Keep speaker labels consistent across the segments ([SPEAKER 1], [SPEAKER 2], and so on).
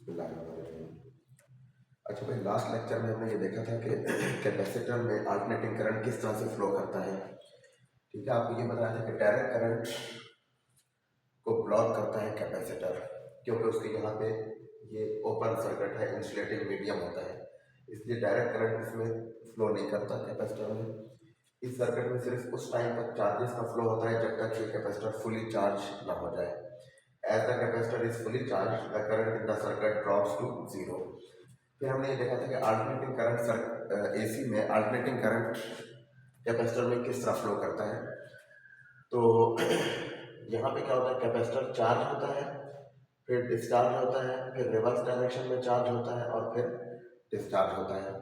[SPEAKER 1] बिस्मिल्लाहिर्रहमानिर्रहीम। अच्छा भाई, लास्ट लेक्चर में हमने ये देखा था कि कैपेसिटर में अल्टरनेटिंग करंट किस तरह से फ्लो करता है। ठीक है, आपको ये बताया था कि डायरेक्ट करंट को ब्लॉक करता है कैपेसिटर, क्योंकि उसके यहाँ पे ये ओपन सर्किट है, इंसुलेटिंग मीडियम होता है, इसलिए डायरेक्ट करंट इसमें फ्लो नहीं करता कैपेसिटर में। इस सर्किट में सिर्फ उस टाइम तक चार्जेस का फ्लो होता है जब तक ये कैपेसिटर फुली चार्ज ना हो जाए। As the capacitor is fully charge the current in the circuit drops to zero. फिर हमने ये देखा था कि अल्टरनेटिंग करंट एसी में अल्टरनेटिंग करंट कैपेसिटर में किस तरह फ्लो करता है। तो यहाँ पे क्या होता है, कैपेसिटर चार्ज होता है, फिर डिस्चार्ज होता है, फिर रिवर्स डायरेक्शन में चार्ज होता है और फिर डिस्चार्ज होता है।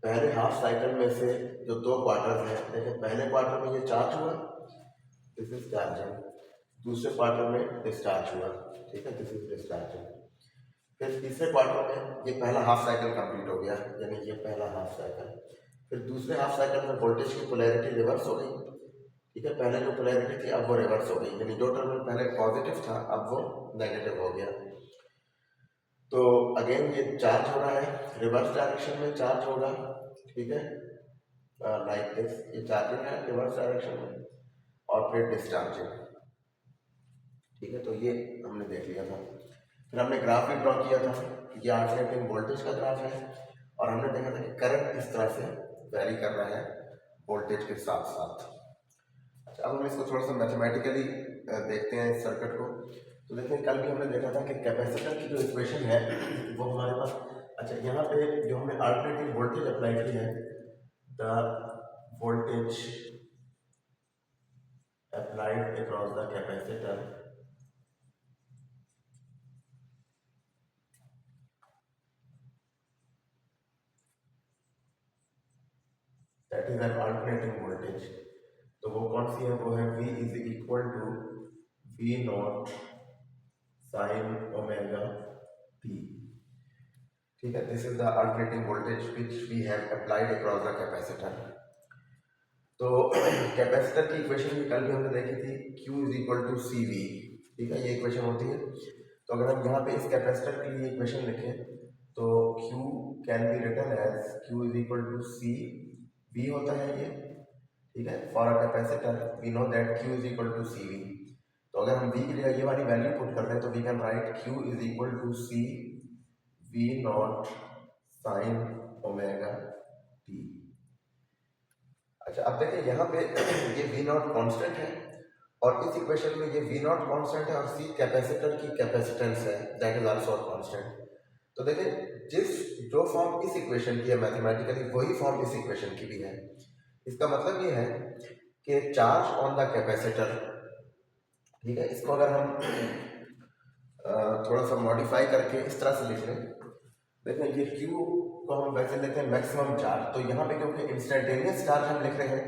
[SPEAKER 1] पहले हाफ साइकिल में से जो दो क्वार्टर्स हैं, देखिए पहले क्वार्टर में ये चार्ज हुआ, दिस इज चार्जिंग, दूसरे क्वार्टर में डिस्चार्ज हुआ, ठीक है, दिस इज डिस्चार्जिंग। फिर तीसरे क्वार्टर में ये पहला हाफ साइकिल कंप्लीट हो गया, यानी ये पहला हाफ साइकिल। फिर दूसरे हाफ साइकिल में वोल्टेज की पोलैरिटी रिवर्स हो गई, ठीक है, पहले जो पोलैरिटी थी अब वो रिवर्स हो गई, यानी जो टर्मिनल पहले पॉजिटिव था अब वो नेगेटिव हो गया। तो अगेन ये चार्ज हो रहा है, रिवर्स डायरेक्शन में चार्ज होगा, ठीक है, लाइक दिस, ये चार्जिंग है रिवर्स डायरेक्शन में, और फिर डिस्चार्जिंग, ठीक है। तो ये हमने देख लिया था। फिर हमने ग्राफ भी ड्रॉ किया था, ये अल्टरनेटिंग वोल्टेज का ग्राफ है, और हमने देखा था कि करंट इस तरह से वैरी कर रहा है वोल्टेज के साथ साथ। अच्छा, अब हम इसको थोड़ा सा मैथमेटिकली देखते हैं इस सर्किट को। तो देखिए, कल भी हमने देखा था कि कैपेसिटर की जो इक्वेशन है वो हमारे पास, अच्छा यहाँ पे जो हमने अल्टरनेटिंग वोल्टेज अप्लाई की है, the voltage applied across the capacitor that is an alternating voltage. तो वो कौन सी है, वो है V is equal to V naught sine omega t, ठीक है। This is the alternating voltage which we have applied across the capacitor. तो कैपेसिटर की इक्वेशन भी कल भी हमने देखी थी, Q is equal to C V, ठीक है, ये इक्वेशन होती है। तो अगर हम यहाँ पे इस कैपेसिटर के लिए इक्वेशन लिखें तो Q can be written as Q is equal to C V होता है ये, ठीक है। For a capacitor we know that Q is equal to C V. तो अगर हम V की जगह ये वाली वैल्यू पुट कर दें तो we can write Q is equal to C V naught sine omega t. अच्छा, अब देखिए यहाँ पे ये वी नॉट कॉन्स्टेंट है, और इस इक्वेशन में ये वी नॉट कॉन्स्टेंट है, और सी कैपेसिटर की कैपेसिटेंस है, दैट इज आल्सो कॉन्स्टेंट। तो देखिए, जिस जो फॉर्म इस इक्वेशन की है मैथमेटिकली, वही फॉर्म इस इक्वेशन की भी है। इसका मतलब ये है कि चार्ज ऑन द कैपेसिटर, ठीक है, इसको अगर हम थोड़ा सा मॉडिफाई करके इस तरह से लिख लें, देखिए ये Q को हम वैसे लेते हैं मैक्सिमम चार्ज, तो यहाँ पे क्योंकि इंस्टेंटेनियस चार्ज हम लिख रहे हैं,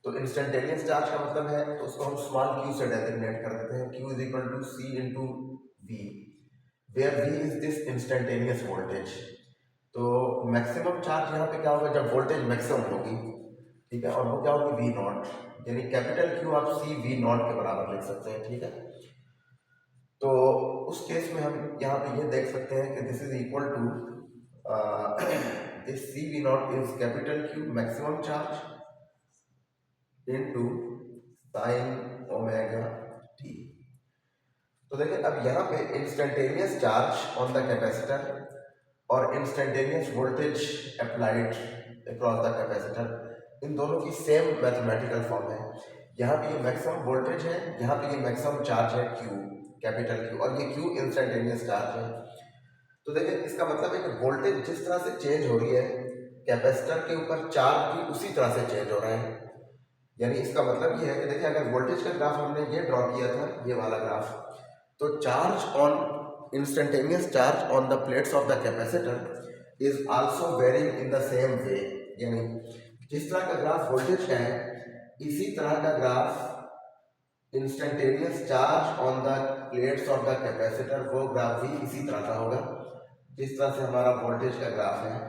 [SPEAKER 1] तो इंस्टेंटेनियस चार्ज का मतलब है, तो उसको हम स्मॉल q से डेजिग्नेट कर देते हैं, Q is equal to C into V, where V is this instantaneous voltage. तो मैक्सिमम चार्ज यहाँ पे क्या होगा, जब वोल्टेज मैक्सिमम होगी, ठीक है, और वो क्या होगी V नॉट, यानी कैपिटल Q आप C V नॉट के बराबर लिख सकते हैं, ठीक है। तो उस केस में हम यहाँ पे ये देख सकते हैं कि this is equal to this C V naught is capital Q maximum charge into sine omega T. तो देखिए, अब यहाँ पे instantaneous charge on the capacitor और instantaneous voltage applied across the capacitor, इन दोनों की सेम मैथमेटिकल फॉर्म है। यहाँ पे ये मैक्सिमम वोल्टेज है, यहाँ पे ये मैक्सिमम चार्ज है Q कैपिटल Q, और ये Q इंस्टेंटेनियस चार्ज है। तो देखिए, इसका मतलब है कि वोल्टेज जिस तरह से चेंज हो रही है, कैपेसिटर के ऊपर चार्ज भी उसी तरह से चेंज हो रहा है। यानी इसका मतलब ये है कि देखिए, अगर वोल्टेज का ग्राफ हमने ये ड्रॉ किया था, ये वाला ग्राफ, तो charge on instantaneous charge on the plates of the capacitor is also varying in the same way, यानी जिस तरह का ग्राफ वोल्टेज का है, इसी तरह का graph instantaneous charge on the plates of the capacitor, वो ग्राफ भी इसी तरह का होगा जिस तरह से हमारा वोल्टेज का ग्राफ है,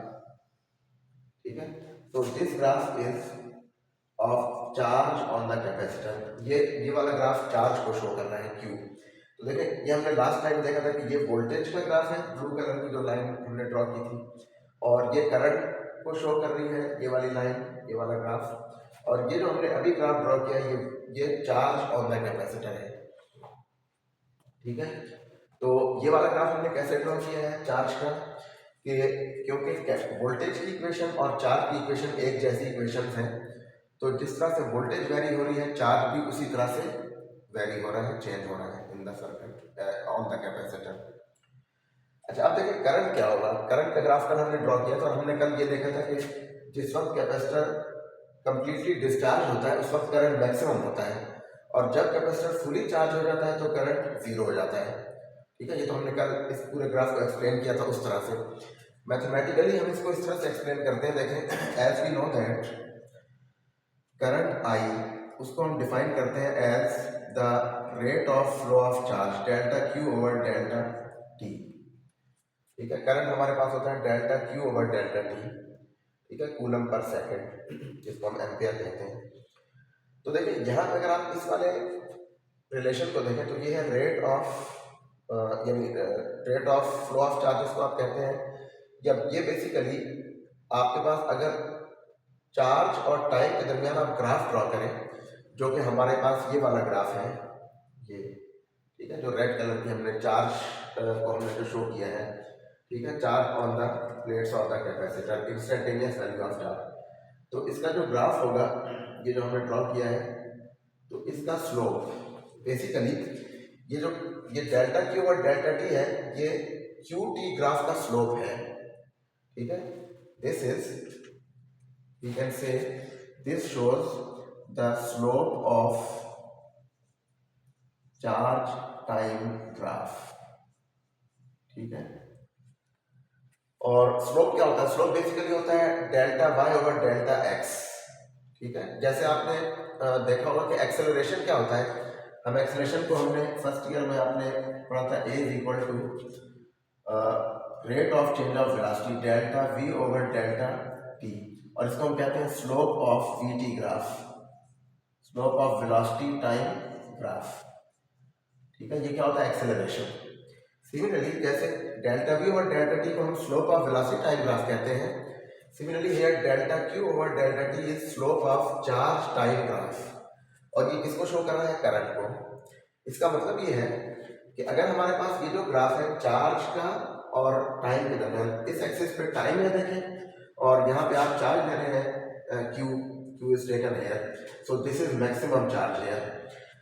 [SPEAKER 1] ठीक है। तो this graph is of charge on the capacitor, ये वाला ग्राफ चार्ज को शो कर रहा है Q। तो देखें, ये हमने लास्ट टाइम देखा था कि ये वोल्टेज का ग्राफ है, ब्लू कलर की जो लाइन हमने ड्रॉ की थी, और ये करंट को शो कर रही है ये वाली लाइन, ये वाला ग्राफ। और ये जो हमने अभी ग्राफ ड्रॉ किया है ये चार्ज ऑन द कैपेसिटर है, ठीक है। तो ये वाला ग्राफ हमने कैसे ड्रॉ किया है चार्ज का, कि क्योंकि वोल्टेज की इक्वेशन और चार्ज की इक्वेशन एक जैसी इक्वेशन है, तो जिस तरह से वोल्टेज वेरी हो रही है, चार्ज भी उसी तरह से वेरी हो रहा है, चेंज हो रहा है इन the circuit on the capacitor. अच्छा, अब देखिए करंट क्या होगा। करंट का ग्राफ कल हमने ड्रॉ किया था, और हमने कल ये देखा था कि जिस वक्त कैपेसिटर कंप्लीटली डिस्चार्ज होता है उस वक्त करंट मैक्सिमम होता है, और जब कैपेसिटर फुली चार्ज हो जाता है तो करंट जीरो हो जाता है, ठीक है। ये तो हमने कल इस पूरे ग्राफ को एक्सप्लेन किया था उस तरह से। मैथमेटिकली हम इसको इस तरह से एक्सप्लेन करते हैं, देखें, as we know that current I, उसको हम डिफाइन करते हैं as the rate of flow of charge delta Q over delta t, ठीक है। करंट हमारे पास होता है delta Q over delta t, ठीक है, कूलम पर सेकंड, जिसको हम एम्पियर कहते हैं। तो देखिए यहाँ पे अगर आप इस वाले रिलेशन को देखें तो ये है रेट ऑफ यानी rate of flow of charges को आप कहते हैं। जब ये बेसिकली आपके पास अगर चार्ज और टाइम के दरमियान आप ग्राफ ड्रॉ करें, जो कि हमारे पास ये वाला ग्राफ है, ये, ठीक है, जो रेड कलर की हमने चार्ज को हमने जो शो किया है, ठीक है, charge on the plates of the capacitor, instantaneous value of charge. तो इसका जो ग्राफ होगा, ये जो हमने ड्रॉ किया है, तो इसका स्लोप बेसिकली ये डेल्टा क्यू और डेल्टा टी है, ये क्यू टी ग्राफ का स्लोप है, ठीक है। This is, we can say, this shows the slope of charge time graph, ठीक है। और स्लोप क्या होता है? स्लोप बेसिकली होता है delta Y over delta X, ठीक है। जैसे आपने देखा होगा कि एक्सेलरेशन क्या होता है। हम एक्सेलरेशन को हमने फर्स्ट ईयर में आपने पढ़ा था, A is equal to rate of change of velocity delta V over delta T, और इसको हम कहते हैं slope of VT graph, slope of velocity time graph, ठीक है। ये क्या होता है? एक्सेलरेशन। सिमिलरली जैसे delta V over delta T को हम slope of velocity time graph कहते हैं, similarly here delta Q over delta T is slope of charge time graph, और ये किसको शो कर रहा है? करंट को। इसका मतलब ये है कि अगर हमारे पास ये जो ग्राफ है चार्ज का और टाइम के दरमियान, इस एक्सिस पे टाइम है देखें, और यहाँ पे आप चार्ज ले रहे हैं Q is taken here, so this is maximum charge here.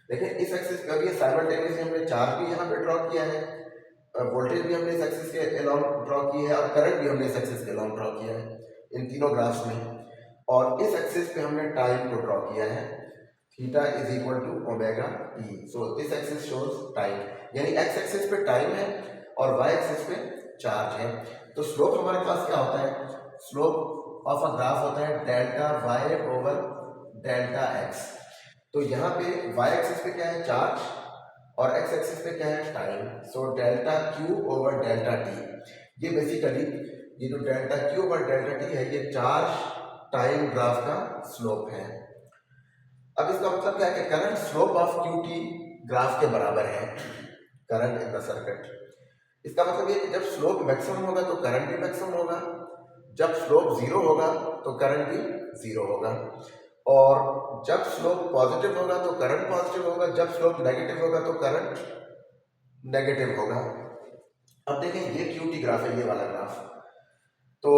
[SPEAKER 1] देखिए इस एक्सिस का भी साइमल्टेनियसली हमने चार्ज भी यहाँ पे ड्रॉ किया है, वोल्टेज भी हमने इस एक्सिस के अलोंग ड्रॉ की है, और करंट भी हमने इस एक्सिस के अलोंग ड्रॉ किया है इन तीनों ग्राफ्स में। और इस एक्सिस पे हमने टाइम को ड्रॉ किया है, theta is equal to omega t, so this axis shows time, यानी एक्स एक्सिस पे टाइम है और वाई एक्सिस पे चार्ज है। तो स्लोप हमारे पास क्या होता है? स्लोप ऑफ अ ग्राफ होता है delta Y over delta X. तो यहाँ पे वाई एक्सिस पे क्या है? चार्ज, और एक्स एक्सिस पे क्या है? Time. So delta Q over delta T, ये बेसिकली ये जो delta Q over delta T है, ये चार्ज टाइम ग्राफ का स्लोप है। अब इसका मतलब क्या है कि current slope of Q T graph के बराबर है, करंट इन द सर्किट। इसका मतलब ये कि जब स्लोप मैक्सिमम होगा तो करंट भी मैक्सिमम होगा, जब स्लोप जीरो होगा तो करंट भी जीरो होगा, और जब स्लोप पॉजिटिव होगा तो करंट पॉजिटिव होगा, जब स्लोप नेगेटिव होगा तो करंट नेगेटिव होगा। अब देखें ये क्यू टी ग्राफ है, ये वाला ग्राफ। तो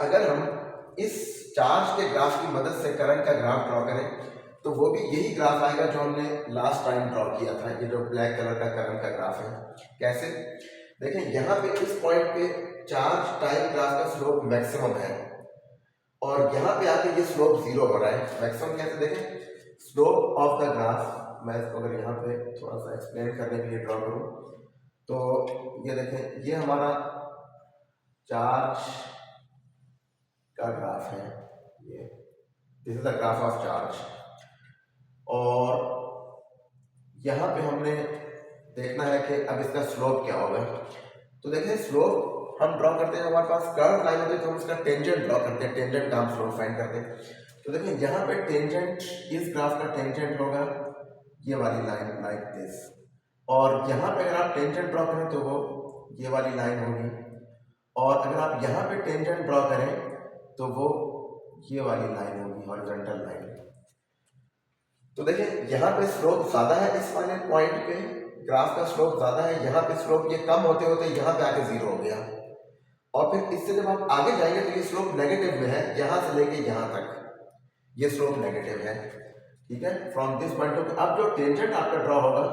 [SPEAKER 1] अगर हम इस चार्ज के ग्राफ की मदद से करंट का ग्राफ ड्रॉ करें तो वो भी यही ग्राफ आएगा जो हमने लास्ट टाइम ड्रॉ किया था, ये जो ब्लैक कलर का करंट का ग्राफ है। कैसे? देखें यहाँ पे इस पॉइंट पे चार्ज टाइम ग्राफ का स्लोप मैक्सिमम है, और यहाँ पे आके ये स्लोप जीरो हो रहा है। मैक्सिमम कैसे? देखें स्लोप ऑफ द ग्राफ, मैं इसको अगर यहाँ पे थोड़ा सा एक्सप्लेन करने के लिए ड्रॉ करूँ तो ये देखें, ये हमारा चार्ज का ग्राफ है, ये this is the graph of charge, और यहाँ पे हमने देखना है कि अब इसका स्लोप क्या होगा। तो देखिए स्लोप हम ड्रॉ करते हैं, हमारे पास कर्व लाइन होती है तो हम इसका टेंजेंट ड्रॉ करते हैं, टेंजेंट का हम स्लोप फाइंड करते हैं। तो देखिए यहाँ पे टेंजेंट, इस ग्राफ का टेंजेंट होगा ये वाली लाइन लाइक दिस, और यहाँ पे अगर आप टेंजेंट ड्रॉ करें तो वो ये वाली लाइन होगी, और अगर आप यहाँ पे टेंजेंट ड्रॉ करें तो वो ये वाली लाइन होगी, हॉरिजॉन्टल लाइन। तो देखिए यहाँ पे स्लोप ज़्यादा है, इस वाले पॉइंट पे ग्राफ का स्लोप ज़्यादा है, यहाँ पे स्लोप ये कम होते होते यहाँ पे आके जीरो हो गया, और फिर इससे जब आप आगे जाएंगे तो ये स्लोप नेगेटिव में है, यहाँ से लेके यहाँ तक ये स्लोप नेगेटिव है, ठीक है। फ्रॉम दिस पॉइंट ऑफ, अब जो टेंजेंट आपका ड्रॉ होगा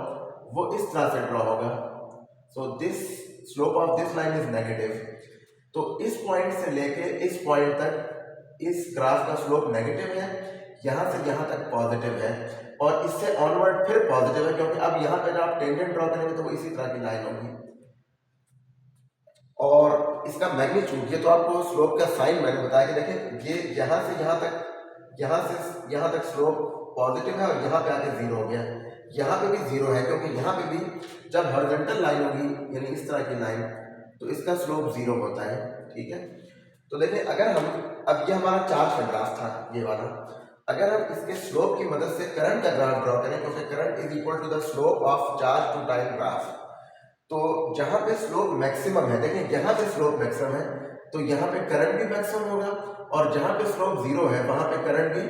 [SPEAKER 1] वो इस तरह से ड्रॉ होगा, so this slope of this line is negative. तो इस पॉइंट से लेके इस पॉइंट तक इस ग्राफ का स्लोप नेगेटिव है, यहाँ से यहाँ तक पॉजिटिव है, और इससे ऑनवर्ड फिर पॉजिटिव है, क्योंकि अब यहाँ पे जब आप टेंजेंट ड्रॉ करेंगे तो वो इसी तरह की लाइन होगी। और इसका मैग्नीट्यूड, ये तो आपको स्लोप का साइन मैंने बताया कि देखिए ये यहाँ से यहाँ तक स्लोप पॉजिटिव है, और यहाँ पे आके जीरो हो गया, यहाँ पे भी जीरो है, क्योंकि यहाँ पे भी जब हॉरिजॉन्टल लाइन होगी यानी इस तरह की लाइन, तो इसका स्लोप जीरो होता है, ठीक है। तो देखिए अगर हम, अब ये हमारा चार्ज का ग्राफ था ये वाला, अगर हम इसके स्लोप की मदद से करंट का ग्राफ ड्रॉ करें, क्योंकि current is equal to the slope of charge to time graph, तो जहां पे स्लोप मैक्सिमम है, देखिए यहाँ पे स्लोप मैक्सिमम है तो यहाँ पे करंट भी मैक्सिमम होगा, और जहां पे स्लोप जीरो है वहां पे करंट भी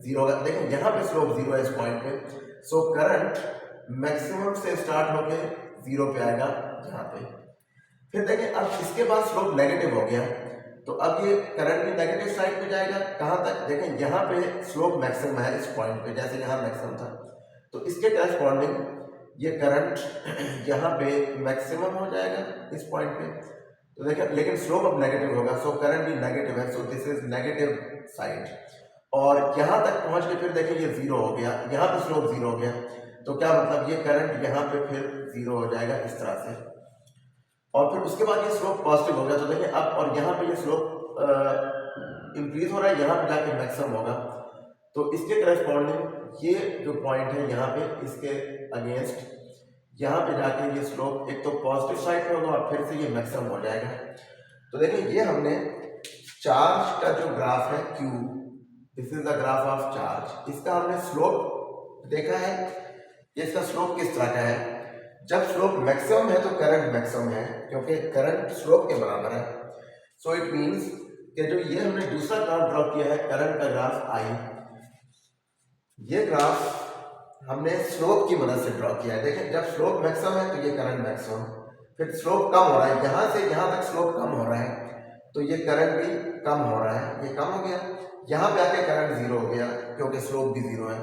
[SPEAKER 1] जीरो होगा। देखिए यहाँ पे स्लोप जीरो है इस पॉइंट पे, सो करंट मैक्सिमम से स्टार्ट होके जीरो पे आएगा यहाँ पे। फिर देखिए अब इसके बाद स्लोप नेगेटिव हो गया, तो अब ये करंट भी नेगेटिव साइड पे जाएगा, कहाँ तक, देखें यहाँ पे स्लोप मैक्सिमम है इस पॉइंट पे, जैसे यहाँ मैक्सिमम था, तो इसके करेस्पॉन्डिंग ये करंट यहाँ पे मैक्सिमम हो जाएगा इस पॉइंट पे। तो देखिए लेकिन स्लोप अब नेगेटिव होगा, सो करंट भी नेगेटिव है, so this is negative side, और यहाँ तक पहुँच के फिर देखिए ये जीरो हो गया, यहाँ पे स्लोप जीरो हो गया, तो क्या मतलब ये करंट यहाँ पे फिर जीरो हो जाएगा इस तरह से, और फिर उसके बाद ये स्लोप पॉजिटिव हो गया, तो देखिए अब, और यहाँ पे ये स्लोप इंक्रीज हो रहा है, यहाँ पे जाके मैक्सिमम होगा, तो इसके करेस्पॉन्डिंग ये जो पॉइंट है यहाँ पे, इसके अगेंस्ट यहाँ पे जाके ये स्लोप एक तो पॉजिटिव साइड पे होगा और फिर से ये मैक्सिमम हो जाएगा। तो देखिए ये हमने चार्ज का जो ग्राफ है Q, this is the graph of charge, इसका हमने स्लोप देखा है, इसका स्लोप किस तरह का है, जब स्लोप मैक्सिमम है तो करंट मैक्सिमम है, क्योंकि करंट स्लोप के बराबर है, सो इट मींस कि जो ये हमने दूसरा ग्राफ ड्रॉ किया है करंट का ग्राफ I, ये ग्राफ हमने स्लोप की मदद से ड्रॉ किया है। देखिए जब स्लोप मैक्सिमम है तो ये करंट मैक्सिमम, फिर स्लोप कम हो रहा है, यहाँ से यहाँ तक स्लोप कम हो रहा है तो ये करंट भी कम हो रहा है, ये कम हो गया, यहाँ पे आके करंट जीरो हो गया क्योंकि स्लोप भी जीरो है,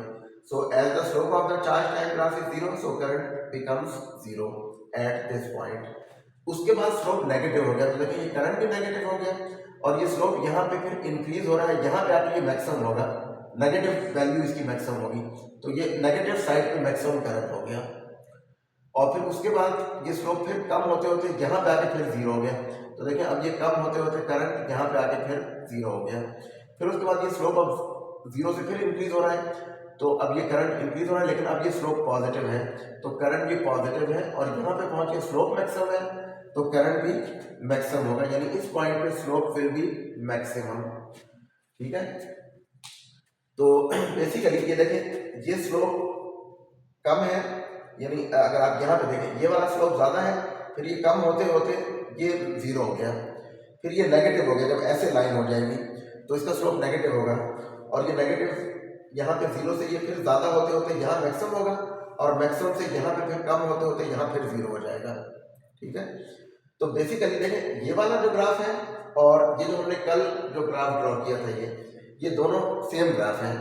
[SPEAKER 1] so as the slope of the charge time graph is zero, so current becomes zero at this point. उसके बाद स्लोप नेगेटिव हो गया, तो देखिए ये करंट भी नेगेटिव हो गया, और ये स्लोप यहाँ पे फिर इंक्रीज हो रहा है, यहाँ पे आके ये मैक्सिमम होगा, नेगेटिव वैल्यू इसकी मैक्सिमम होगी, तो ये नेगेटिव साइड पे मैक्सिमम करंट हो गया, और फिर उसके बाद ये स्लोप फिर कम होते होते यहाँ पे आके फिर जीरो हो गया, तो देखिए अब ये कम होते होते करंट यहाँ पे आके फिर जीरो हो गया, फिर उसके बाद ये स्लोप अब जीरो से फिर इंक्रीज हो रहा है, तो अब ये करंट इंक्रीज हो रहा है, लेकिन अब ये स्लोप पॉजिटिव है, तो करंट भी पॉजिटिव है, और यहाँ पे पहुंच के स्लोप मैक्सिमम है तो करंट भी मैक्सिमम होगा, यानी इस पॉइंट पे स्लोप विल बी मैक्सिमम, ठीक है। तो बेसिकली ये देखें ये स्लोप कम है, यानी अगर आप यहाँ पे देखें ये वाला स्लोप ज़्यादा है, फिर ये कम होते होते ये जीरो हो गया, फिर ये नेगेटिव हो गया, जब ऐसे लाइन हो जाएगी तो इसका स्लोप नेगेटिव होगा, और ये नेगेटिव यहाँ पे जीरो से ये फिर ज़्यादा होते होते यहाँ मैक्सिमम होगा, और मैक्सिमम से यहाँ पे फिर कम होते होते यहाँ फिर जीरो हो जाएगा, ठीक है। तो बेसिकली देखें ये वाला जो ग्राफ है और ये जो हमने कल जो ग्राफ ड्रॉ किया था ये दोनों सेम ग्राफ हैं,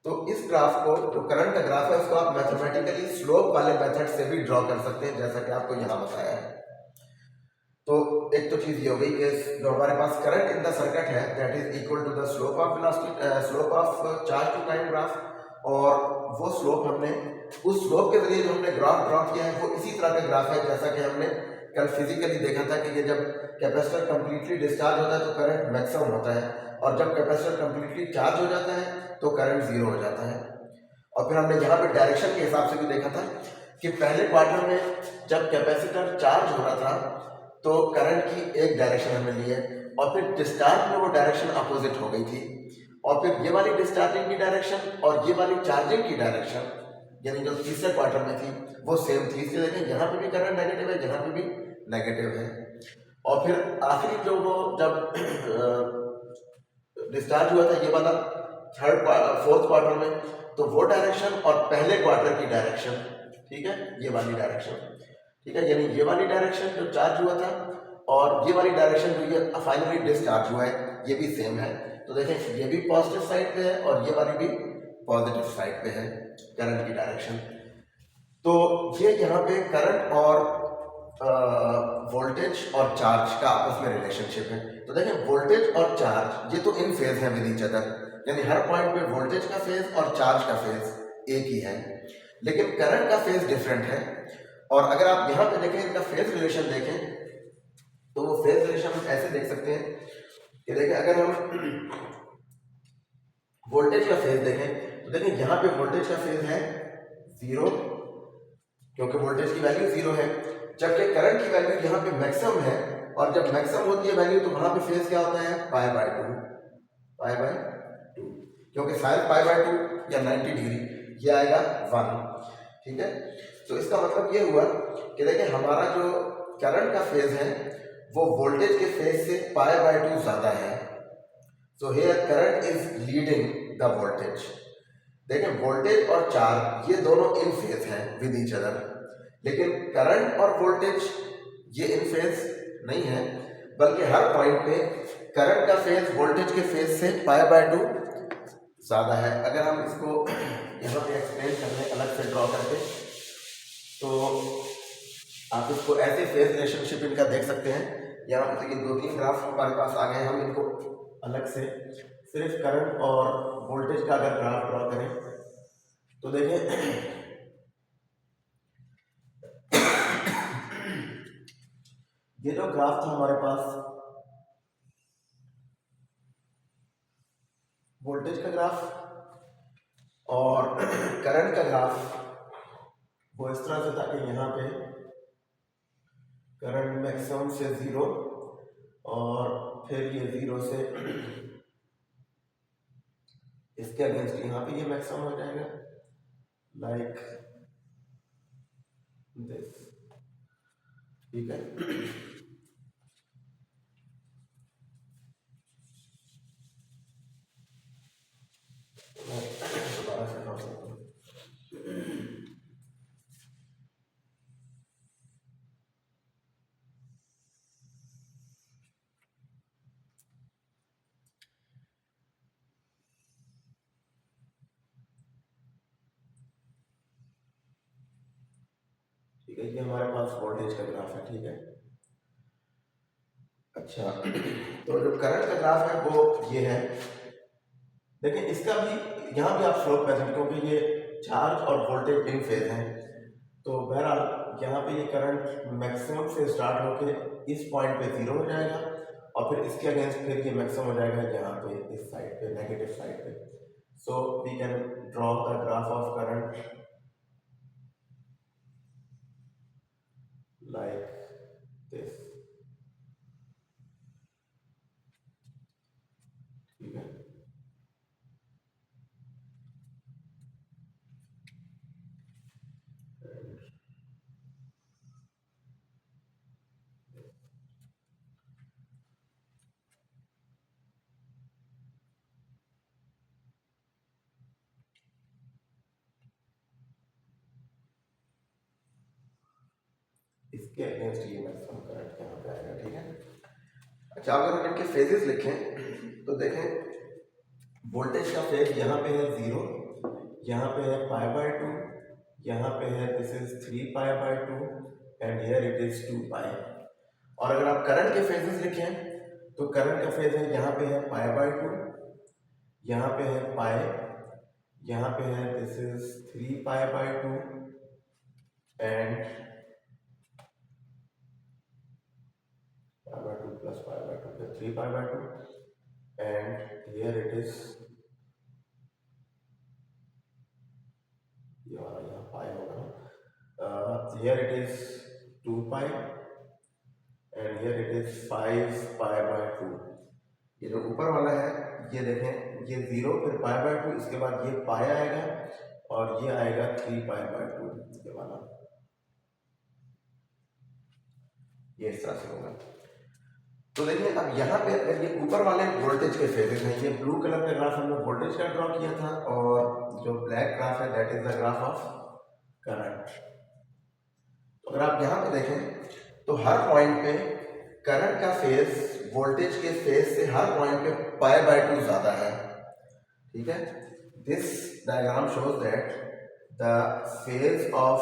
[SPEAKER 1] तो इस ग्राफ को जो करंट का ग्राफ है उसको आप मैथमेटिकली स्लोप वाले मेथड से भी ड्रॉ कर सकते हैं, जैसा कि आपको यहाँ बताया है। तो एक तो चीज ये हो गई कि जो हमारे पास करंट इन द सर्किट है that is equal to the slope of velocity, slope of charge to time graph, और वो स्लोप हमने उस स्लोप के जरिए जो हमने ग्राफ ड्रॉ किया है वो इसी तरह का ग्राफ है जैसा कि हमने कल फिजिकली देखा था कि ये जब कैपेसिटर कंप्लीटली डिस्चार्ज होता है तो करंट मैक्सिमम होता है, और जब कैपेसिटर कंप्लीटली चार्ज हो जाता है तो करंट जीरो हो जाता है। और फिर हमने यहाँ पे डायरेक्शन के हिसाब से भी देखा था कि पहले क्वार्टर में जब कैपेसिटर चार्ज हो रहा था तो करंट की एक डायरेक्शन हमने ली है, और फिर डिस्चार्ज में वो डायरेक्शन अपोजिट हो गई थी, और फिर ये वाली डिस्चार्जिंग की डायरेक्शन और ये वाली चार्जिंग की डायरेक्शन यानी जो तीसरे क्वार्टर में थी वो सेम थी, इसलिए देखें यहाँ पे भी करंट नेगेटिव है, यहाँ पे भी नेगेटिव है। और फिर आखिरी जो वो जब डिस्चार्ज हुआ था ये वाला फोर्थ क्वार्टर में, तो वो डायरेक्शन और पहले क्वार्टर की डायरेक्शन, ठीक है, ये वाली डायरेक्शन, ठीक है, यानी ये वाली डायरेक्शन जो चार्ज हुआ था और ये वाली डायरेक्शन जो ये फाइनली डिस्चार्ज हुआ है ये भी सेम है। तो देखें ये भी पॉजिटिव साइड पे है और ये वाली भी पॉजिटिव साइड पे है करंट की डायरेक्शन। तो ये यहाँ पे करंट और वोल्टेज और चार्ज का आपस में रिलेशनशिप है। तो देखें वोल्टेज और चार्ज ये तो इन फेज है विद ईच अदर, यानी हर पॉइंट पे वोल्टेज का फेज और चार्ज का फेज एक ही है, लेकिन करंट का फेज डिफरेंट है। और अगर आप यहाँ पे देखें इनका फेज रिलेशन देखें तो वो फेज रिलेशन हम ऐसे देख सकते हैं कि देखें अगर हम वोल्टेज का फेज देखें तो देखें यहाँ पे वोल्टेज का फेज है 0 क्योंकि वोल्टेज की वैल्यू 0 है, जबकि करंट की वैल्यू यहाँ पे मैक्सिमम है और जब मैक्सिमम होती है वैल्यू तो वहां पे फेज क्या होता है पाई बाय 2 क्योंकि साइन पाई बाय 2 या 90 डिग्री ये आएगा 1, ठीक है। तो इसका मतलब ये हुआ कि देखिए हमारा जो करंट का फेज है वो वोल्टेज के फेज से पाई बाय 2 ज्यादा है। So here current is leading the voltage. देखें वोल्टेज और चार्ज ये दोनों इन फेज हैं विद ईच अदर, लेकिन करंट और वोल्टेज ये इन फेज नहीं है, बल्कि हर पॉइंट पे करंट का फेज वोल्टेज के फेज से पाई बाय 2 ज्यादा है। अगर हम इसको यहाँ पे एक्सप्लेन कर लें अलग से ड्रॉ करके तो आप इसको ऐसे फेज रिलेशनशिप इनका देख सकते हैं। यहाँ पे देखिए 2-3 ग्राफ हमारे पास आ गए, हम इनको अलग से सिर्फ करंट और वोल्टेज का अगर ग्राफ ड्रॉ करें तो देखें ये जो ग्राफ था हमारे पास वोल्टेज का ग्राफ और करंट का ग्राफ वो इस तरह से था कि यहाँ पे करंट मैक्सिमम से 0 और फिर ये 0 से इसके अगेंस्ट यहाँ पे ये मैक्सिमम हो जाएगा लाइक दिस, ठीक है। दोबारा से ड्रॉ करता हूँ। ठीक है, ये हमारे पास वोल्टेज का ग्राफ है, ठीक है। अच्छा तो जो करंट का ग्राफ है वो ये है, देखिए इसका भी यहाँ भी आप स्लोप प्रेजेंट क्योंकि ये चार्ज और वोल्टेज इन फेज हैं, तो बहरहाल यहाँ पे ये करंट मैक्सिमम से स्टार्ट होके इस पॉइंट पे 0 हो जाएगा और फिर इसके अगेंस्ट फिर ये मैक्सिमम हो जाएगा यहाँ पे इस साइड पे नेगेटिव साइड पे। So we can draw the graph of current like this, ठीक है। इसके अगेंस्ट ये मैक्सिमम करंट यहाँ पे आएगा, ठीक है। अच्छा अगर हम इनके फेजेस लिखें तो देखें वोल्टेज का फेज यहाँ पे है 0, यहाँ पे है पाई बाय 2, यहाँ पे है this is 3 pi and here it is 2 pi. और अगर आप करंट के फेजेस लिखें तो करंट का फेज है यहाँ पे है पाई/2, यहाँ पे है पाई, यहाँ पे है this is 3 pi and पाई/2 plus पाई/2 फिर 3 pi and here it is ये वाला यहाँ पाई होगा ना, here it is 2 pi and here it is 5 पाई/2। ये जो ऊपर वाला है ये देखें ये 0 फिर पाई/2 इसके बाद ये पाई आएगा और ये आएगा 3 पाई/2 ये वाला, ये इस तरह से होगा। तो देखिए अब यहाँ पे अगर ये ऊपर वाले वोल्टेज के फेजेस हैं, ये ब्लू कलर का ग्राफ हमने वोल्टेज का ड्रॉ किया था और जो ब्लैक ग्राफ है that is the graph of current. तो अगर आप यहाँ पे देखें तो हर पॉइंट पे करंट का फेज वोल्टेज के फेज से हर पॉइंट पे पाई/2 ज्यादा है, ठीक है। This diagram shows that the phase of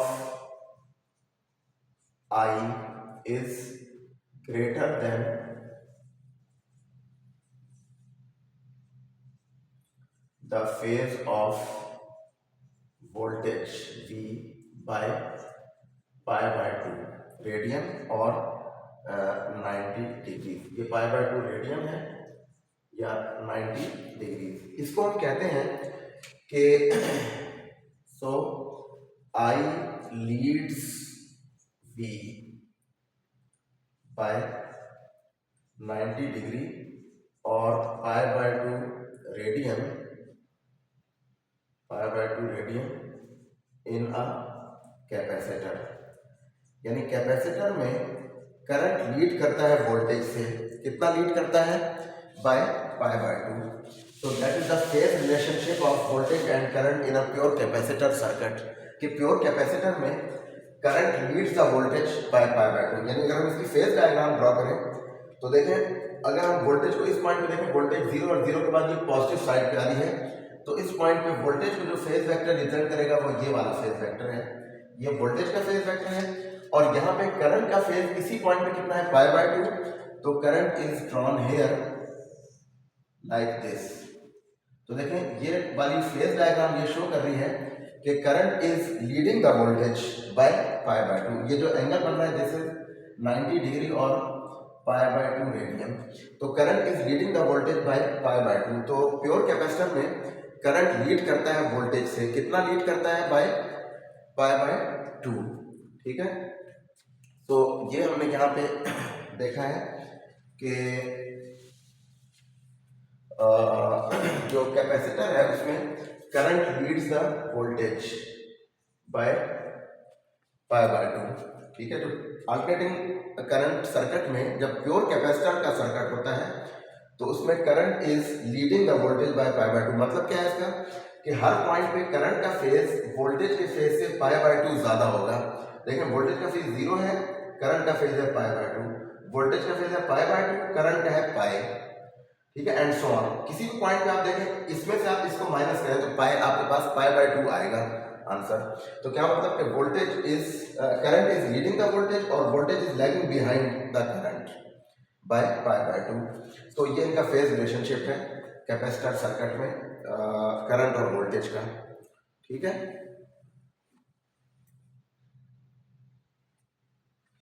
[SPEAKER 1] I is greater than the phase of voltage V by pi/2 radian और 90 डिग्री। ये pi/2 रेडियन है या 90 डिग्री। इसको हम कहते हैं कि so I leads V by 90 degree और pi/2 radian in a capacitor, यानी कैपेसिटर में करंट लीड करता है वोल्टेज से, कितना लीड करता है? By pi/2। so that is the phase relationship of voltage and current in a pure capacitor circuit, कि प्योर कैपेसिटर में current leads the voltage bye pi/2। यानी अगर हम इसकी फेज डायग्राम ड्रॉ करें तो देखें, अगर हम वोल्टेज को इस पॉइंट पे देखें, वोल्टेज 0 और 0 के बाद ये पॉजिटिव साइड पे आ रही है, तो इस पॉइंट पे वोल्टेज को जो फेज वेक्टर रिप्रेजेंट करेगा वो ये वाला फेज वेक्टर है, ये वोल्टेज का फेज वेक्टर है। और यहाँ पे करंट का फेज इसी पॉइंट पे कितना है? pi/2। तो current is drawn here like this. तो देखें ये वाली फेज डायग्राम ये शो कर रही है कि current is leading the voltage bye pi/2। ये जो एंगल बन रहा है दिस इज 90 डिग्री और pi/2 रेडियन। तो current is leading the voltage bye pi/2। तो प्योर कैपेसिटर में करंट लीड करता है वोल्टेज से, कितना लीड करता है? बाय pi/2, ठीक है। तो ये हमने यहाँ पे देखा है कि जो कैपेसिटर है उसमें current leads the voltage bye pi/2, ठीक है। जो अल्टरनेटिंग करंट सर्किट में जब प्योर कैपेसिटर का सर्किट होता है तो उसमें current is leading the voltage bye pi/2। मतलब क्या है इसका? कि हर पॉइंट पे करंट का फेज वोल्टेज के फेज से pi/2 ज्यादा होगा। देखिए वोल्टेज का फेज 0 है, करंट का फेज है pi/2, वोल्टेज का फेज है pi/2, करंट का है पाई, ठीक है, एंड सो ऑन। किसी भी पॉइंट पे आप देखें इसमें से आप इसको माइनस करें तो पाई आपके पास pi/2 आएगा आंसर। तो क्या मतलब कि voltage is current is leading the voltage और voltage is lagging behind the current by pi/2। तो ये इनका फेज रिलेशनशिप है कैपेसिटर सर्किट में करंट और वोल्टेज का, ठीक है।